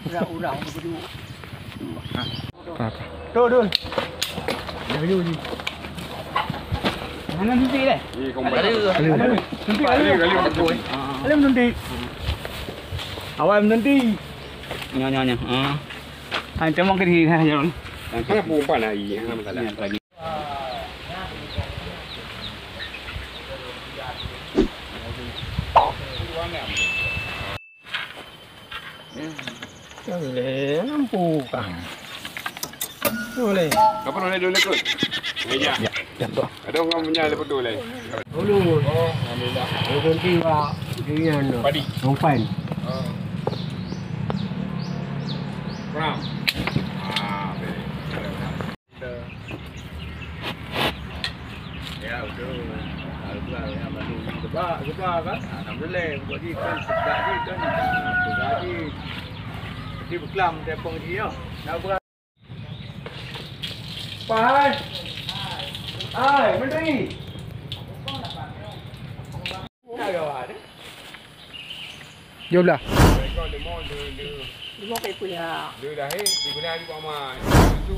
Udah berdua. Tuh. Dah berdua ni. Mana nanti deh? Ada nanti. Awal nanti. Nyonya. Anh chấm mong cái gì hay rồi. Mana perempuan lagi, masalah. Lagi. Boleh nampu kang. Boleh. Kapan boleh dulu ikut? Meja. Ya, tu. Ada orang punya ada betul leh. Dulu. Oh, alhamdulillah. Nanti pak dia anu. Padi. Rompan. Kurang. Ya betul. Alhamdulillah yang baru sebab kan. Alhamdulillah bagi kan sedap ni kan. Bagi di beklam tepung dia. Nak berat. Hai. Hai, menteri. Nak gawat. Jom lah. Kau demo dia. Dia mau kayak punya. Dia dah di guna di paman. Itu